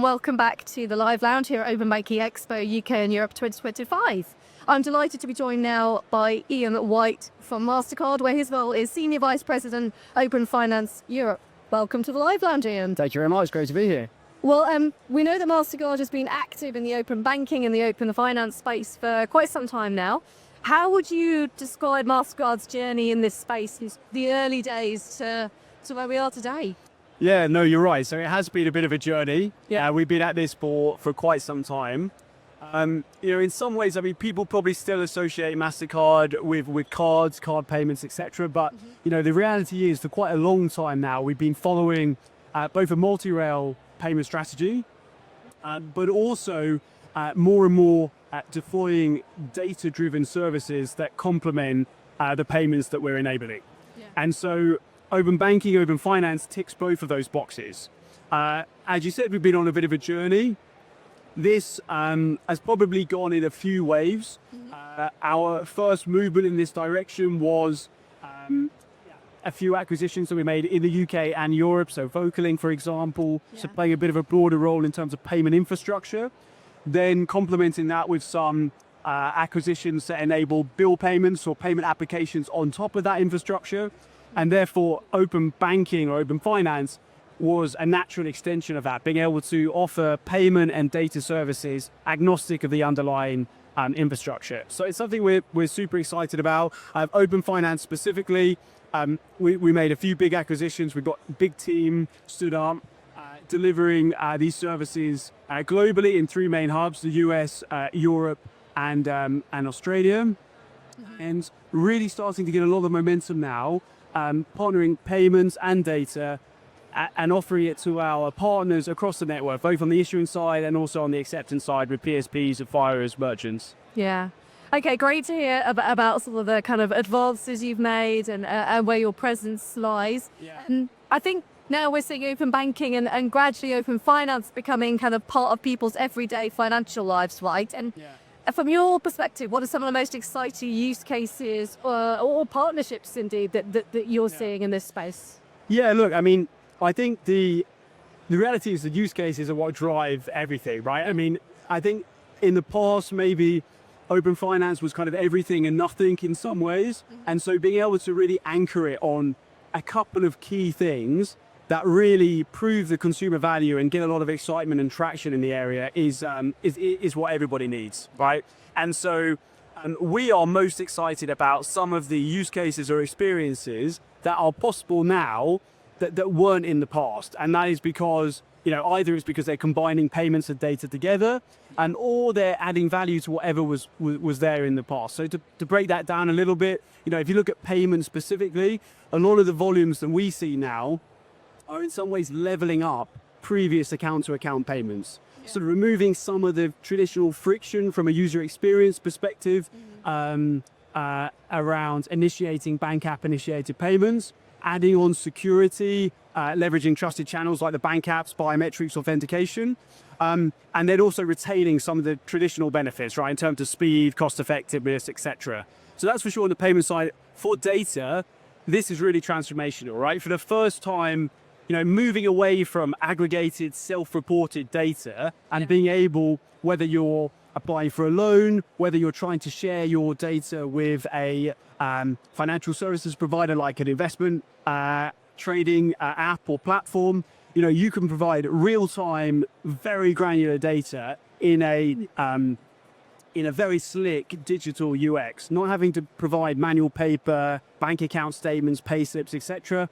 welcome back to the live lounge here at Open Banking Expo UK and Europe 2025. I'm delighted to be joined now by Ian White from Mastercard, where his role is Senior Vice President, Open Finance Europe. Welcome to the live lounge, Ian. Thank you very much. Great to be here. Well, we know that Mastercard has been active in the open banking and the open finance space for quite some time now. How would you describe Mastercard's journey in this space, the early days to where we are today? Yeah, no, you're right. So it has been a bit of a journey. Yeah. We've been at this for quite some time. In some ways, I mean, people probably still associate MasterCard with cards, card payments, etc. But, the reality is for quite a long time now, we've been following both a multi-rail payment strategy, but also more and more deploying data-driven services that complement the payments that we're enabling. Yeah. And so open banking, open finance ticks both of those boxes. As you said, we've been on a bit of a journey. This has probably gone in a few waves. Our first movement in this direction was a few acquisitions that we made in the UK and Europe. So Vocaling, for example, so playing a bit of a broader role in terms of payment infrastructure. Then complementing that with some acquisitions that enable bill payments or payment applications on top of that infrastructure. And therefore, open banking or open finance was a natural extension of that, being able to offer payment and data services agnostic of the underlying infrastructure. So it's something we're super excited about. Open finance specifically, we made a few big acquisitions. We've got a big team stood up delivering these services globally in three main hubs: the US, Europe, and Australia. And really starting to get a lot of momentum now, partnering payments and data and offering it to our partners across the network, both on the issuing side and also on the acceptance side with PSPs, acquirers, merchants. Yeah. Okay, great to hear about some of the kind of advances you've made and where your presence lies. Yeah. And I think now we're seeing open banking and gradually open finance becoming kind of part of people's everyday financial lives, right? And from your perspective, what are some of the most exciting use cases or partnerships indeed that you're seeing in this space? Yeah, look, I mean, I think the reality is the use cases are what drive everything, right? I mean, I think in the past, maybe open finance was kind of everything and nothing in some ways. And so being able to really anchor it on a couple of key things that really prove the consumer value and get a lot of excitement and traction in the area is what everybody needs, right? And so we are most excited about some of the use cases or experiences that are possible now that weren't in the past. And that is because, either it's because they're combining payments and data together or they're adding value to whatever was there in the past. So to break that down a little bit, if you look at payments specifically, a lot of the volumes that we see now are in some ways leveling up previous account-to-account payments. So removing some of the traditional friction from a user experience perspective around initiating bank app-initiated payments, adding on security, leveraging trusted channels like the bank apps, biometrics, authentication, and then also retaining some of the traditional benefits, right, in terms of speed, cost effectiveness, etc. So that's for sure on the payment side. For data, this is really transformational, right? For the first time, moving away from aggregated, self-reported data and being able, whether you're applying for a loan, whether you're trying to share your data with a financial services provider like an investment trading app or platform, you can provide real-time, very granular data in a very slick digital UX, not having to provide manual paper, bank account statements, pay slips, etc.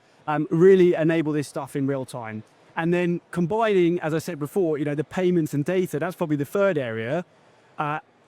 Really enable this stuff in real time. And then combining, as I said before, the payments and data, that's probably the third area,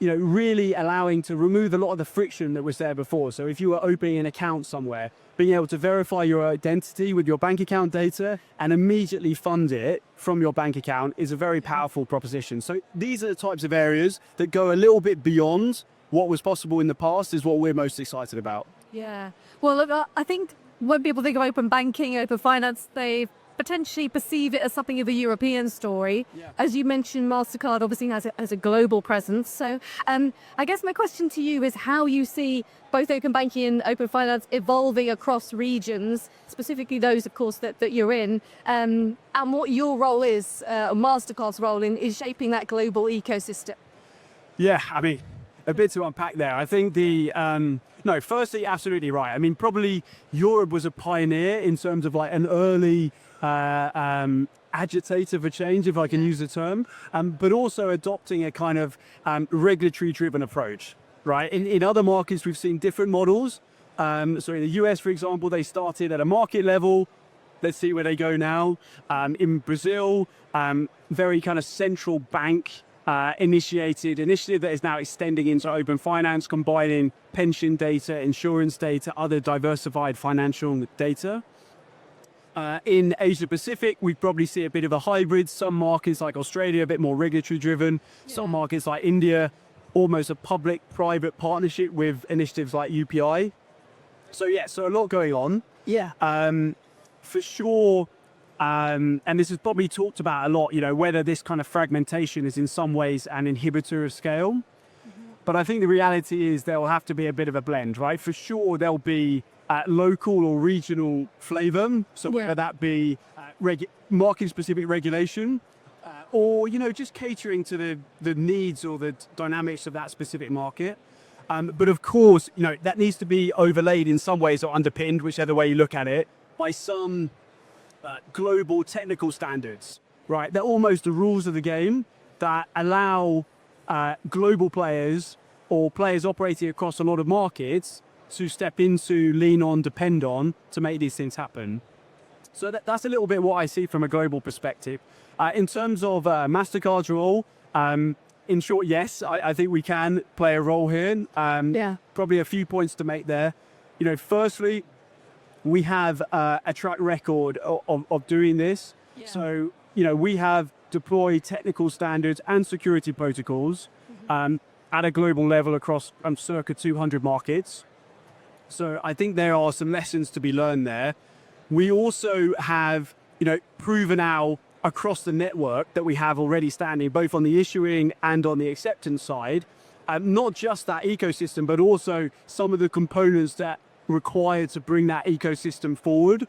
really allowing to remove a lot of the friction that was there before. So if you were opening an account somewhere, being able to verify your identity with your bank account data and immediately fund it from your bank account is a very powerful proposition. So these are the types of areas that go a little bit beyond what was possible in the past is what we're most excited about. Yeah. Well, look, I think when people think of open banking, open finance, they potentially perceive it as something of a European story. Yeah. As you mentioned, Mastercard obviously has a global presence. So I guess my question to you is how you see both open banking and open finance evolving across regions, specifically those, of course, that you're in, and what your role is, Mastercard's role in shaping that global ecosystem. Yeah, I mean, a bit to unpack there. I think no, firstly, absolutely right. I mean, probably Europe was a pioneer in terms of like an early agitator for change, if I can use the term, but also adopting a kind of regulatory-driven approach, right? In other markets, we've seen different models. So in the US, for example, they started at a market level. Let's see where they go now. In Brazil, very kind of central bank initiated initiative that is now extending into open finance, combining pension data, insurance data, other diversified financial data. In Asia Pacific, we probably see a bit of a hybrid. Some markets like Australia, a bit more regulatory driven. Some markets like India, almost a public-private partnership with initiatives like UPI. So yeah, so a lot going on. Yeah. For sure, and this is probably talked about a lot, you know, whether this kind of fragmentation is in some ways an inhibitor of scale. But I think the reality is there will have to be a bit of a blend, right? For sure, there'll be local or regional flavor. So whether that be market-specific regulation, or, you know, just catering to the needs or the dynamics of that specific market. But of course, you know, that needs to be overlaid in some ways or underpinned, whichever way you look at it, by some global technical standards, right? They're almost the rules of the game that allow global players or players operating across a lot of markets to step into, lean on, depend on to make these things happen. So that's a little bit what I see from a global perspective. In terms of Mastercard's role, in short, yes, I think we can play a role here. Probably a few points to make there. You know, firstly, we have a track record of doing this. Yeah. So, you know, we have deployed technical standards and security protocols at a global level across circa 200 markets. So I think there are some lessons to be learned there. We also have, you know, proven out across the network that we have already standing, both on the issuing and on the acceptance side, not just that ecosystem, but also some of the components that required to bring that ecosystem forward.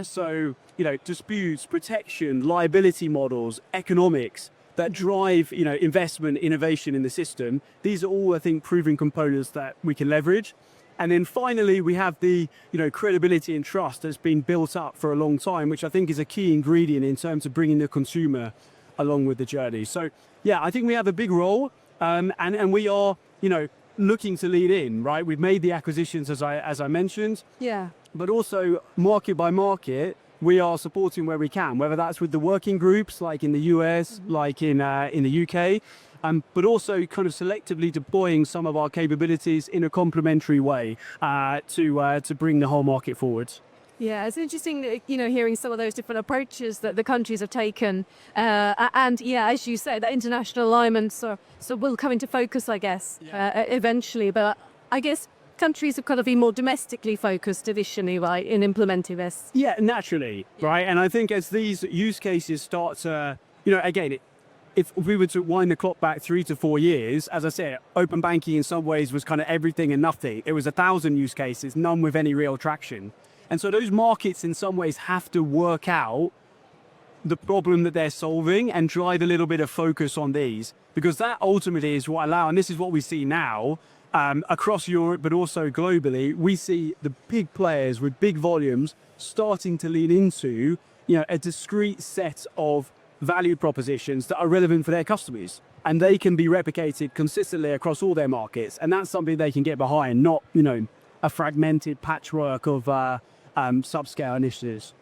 So, you know, disputes, protection, liability models, economics that drive, you know, investment, innovation in the system. These are all, I think, proven components that we can leverage. And then finally, we have the, you know, credibility and trust that's been built up for a long time, which I think is a key ingredient in terms of bringing the consumer along with the journey. So, yeah, I think we have a big role, and we are, you know, looking to lead in, right? We've made the acquisitions, as I mentioned. Yeah. But also, market by market, we are supporting where we can, whether that's with the working groups, like in the US, like in the UK, but also kind of selectively deploying some of our capabilities in a complementary way to bring the whole market forward. Yeah, it's interesting, you know, hearing some of those different approaches that the countries have taken. And yeah, as you say, that international alignment so will come into focus, I guess, eventually. But I guess countries have kind of been more domestically focused traditionally, right, in implementing this. Yeah, naturally, right? And I think as these use cases start to, you know, again, if we were to wind the clock back 3 to 4 years, as I said, open banking in some ways was kind of everything and nothing. It was 1,000 use cases, none with any real traction. And so those markets in some ways have to work out the problem that they're solving and drive a little bit of focus on these, because that ultimately is what allow, and this is what we see now across Europe, but also globally, we see the big players with big volumes starting to lean into, you know, a discrete set of value propositions that are relevant for their customers, and they can be replicated consistently across all their markets. And that's something they can get behind, not, you know, a fragmented patchwork of subscale initiatives.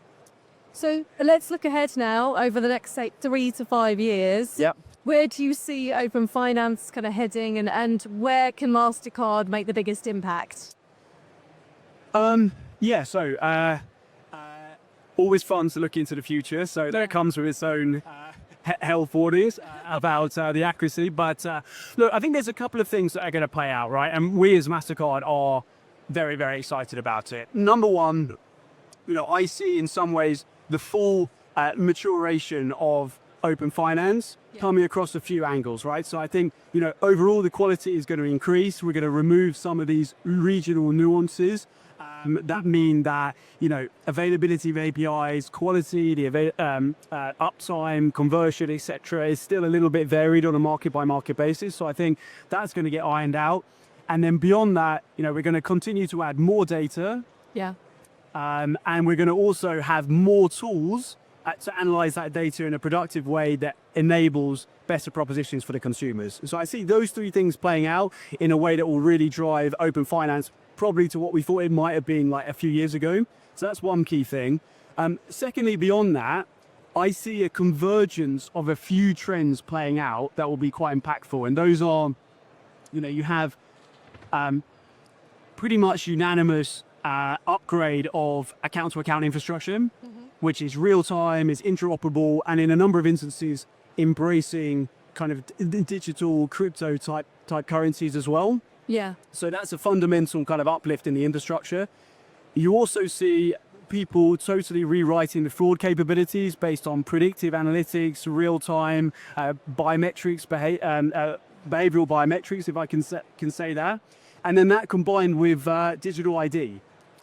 So let's look ahead now over the next, say, 3 to 5 years. Yep. Where do you see open finance kind of heading, and where can Mastercard make the biggest impact? Always fun to look into the future. So that comes with its own health warnings about the accuracy. But look, I think there's a couple of things that are going to play out, right? And we as Mastercard are very, very excited about it. Number one, you know, I see in some ways the full maturation of open finance coming across a few angles, right? So I think, overall the quality is going to increase. We're going to remove some of these regional nuances that mean that, availability of APIs, quality, the uptime, conversion, etc., is still a little bit varied on a market by market basis. So I think that's going to get ironed out. And then beyond that, we're going to continue to add more data. Yeah. And we're going to also have more tools to analyze that data in a productive way that enables better propositions for the consumers. So I see those three things playing out in a way that will really drive open finance probably to what we thought it might have been like a few years ago. So that's one key thing. Secondly, beyond that, I see a convergence of a few trends playing out that will be quite impactful. And those are, you have pretty much unanimous upgrade of account-to-account infrastructure, which is real-time, is interoperable, and in a number of instances, embracing kind of digital crypto type currencies as well. Yeah. So that's a fundamental kind of uplift in the infrastructure. You also see people totally rewriting the fraud capabilities based on predictive analytics, real-time biometrics, behavioral biometrics, if I can say that. And then that combined with digital ID.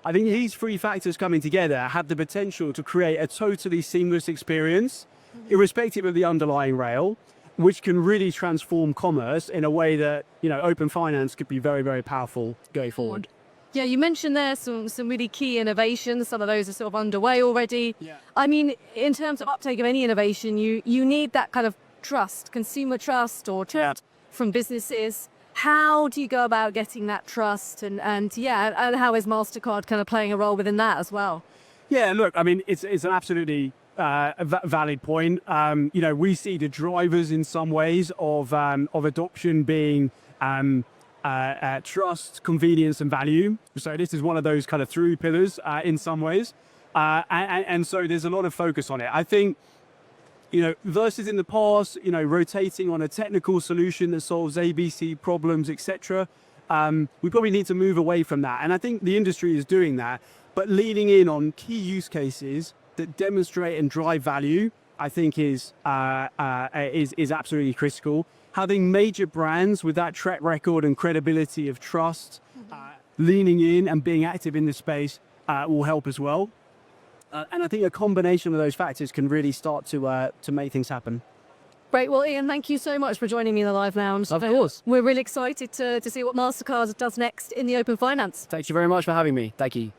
I think these three factors coming together have the potential to create a totally seamless experience, irrespective of the underlying rail, which can really transform commerce in a way that, open finance could be very, very powerful going forward. Yeah, you mentioned there some really key innovations. Some of those are sort of underway already. Yeah. I mean, in terms of uptake of any innovation, you need that kind of trust, consumer trust or trust from businesses. How do you go about getting that trust? And how is Mastercard kind of playing a role within that as well? Yeah, look, I mean, it's an absolutely valid point. We see the drivers in some ways of adoption being trust, convenience, and value. So this is one of those kind of three pillars in some ways. And so there's a lot of focus on it. I think, versus in the past, rotating on a technical solution that solves ABC problems, etc. We probably need to move away from that. And I think the industry is doing that, but leaning in on key use cases that demonstrate and drive value, I think is absolutely critical. Having major brands with that track record and credibility of trust, leaning in and being active in this space will help as well. And I think a combination of those factors can really start to make things happen. Great. Well, Ian, thank you so much for joining me in the Live Lounge. Of course. We're really excited to see what Mastercard does next in the open finance. Thank you very much for having me. Thank you.